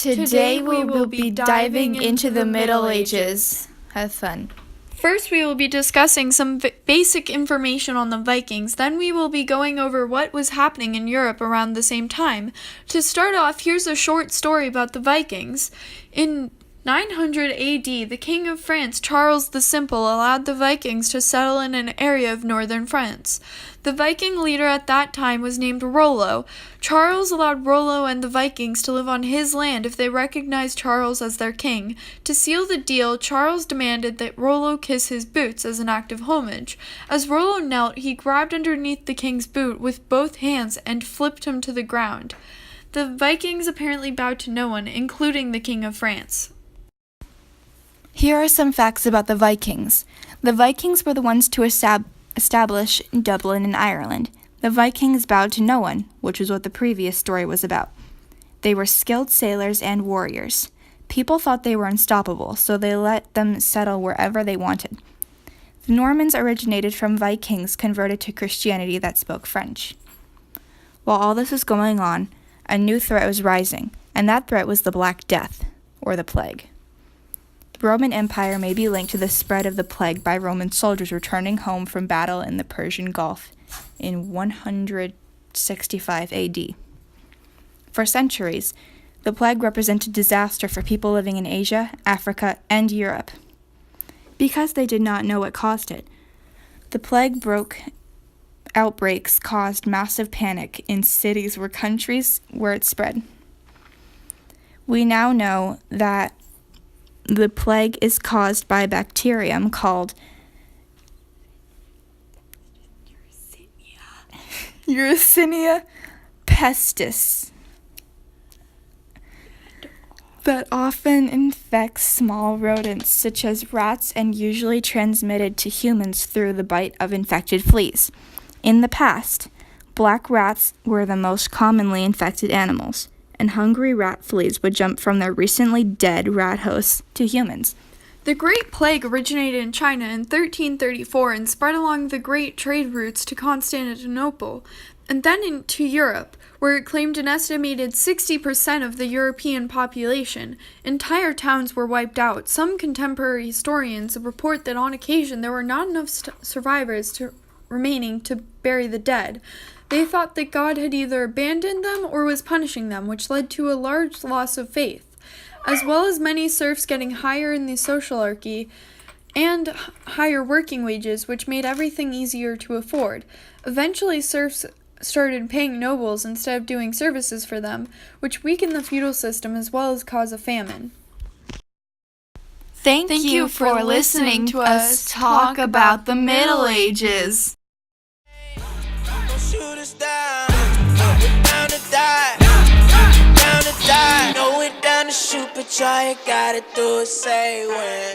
Today we will be diving into the Middle Ages. Have fun. First, we will be discussing some basic information on the Vikings. Then we will be going over what was happening in Europe around the same time. To start off, here's a short story about the Vikings. In 900 AD, the King of France, Charles the Simple, allowed the Vikings to settle in an area of northern France. The Viking leader at that time was named Rollo. Charles allowed Rollo and the Vikings to live on his land if they recognized Charles as their king. To seal the deal, Charles demanded that Rollo kiss his boots as an act of homage. As Rollo knelt, he grabbed underneath the king's boot with both hands and flipped him to the ground. The Vikings apparently bowed to no one, including the King of France. Here are some facts about the Vikings. The Vikings were the ones to establish Dublin in Ireland. The Vikings bowed to no one, which is what the previous story was about. They were skilled sailors and warriors. People thought they were unstoppable, so they let them settle wherever they wanted. The Normans originated from Vikings converted to Christianity that spoke French. While all this was going on, a new threat was rising, and that threat was the Black Death, or the plague. The Roman Empire may be linked to the spread of the plague by Roman soldiers returning home from battle in the Persian Gulf in 165 AD. For centuries, the plague represented disaster for people living in Asia, Africa, and Europe. Because they did not know what caused it, the plague outbreaks caused massive panic in cities or countries where it spread. We now know that the plague is caused by a bacterium called Yersinia pestis that often infects small rodents such as rats and usually transmitted to humans through the bite of infected fleas. In the past, black rats were the most commonly infected animals, and hungry rat fleas would jump from their recently dead rat hosts to humans. The Great Plague originated in China in 1334 and spread along the great trade routes to Constantinople, and then into Europe, where it claimed an estimated 60% of the European population. Entire towns were wiped out. Some contemporary historians report that on occasion there were not enough survivors remaining to bury the dead. They thought that God had either abandoned them or was punishing them, which led to a large loss of faith, as well as many serfs getting higher in the social hierarchy and higher working wages, which made everything easier to afford. Eventually, serfs started paying nobles instead of doing services for them, which weakened the feudal system as well as caused a famine. Thank you for listening to us talk about the Middle Ages. Shoot us down, we're down to die, down to die. No, we're down to shoot, but y'all ain't gotta do it, say when.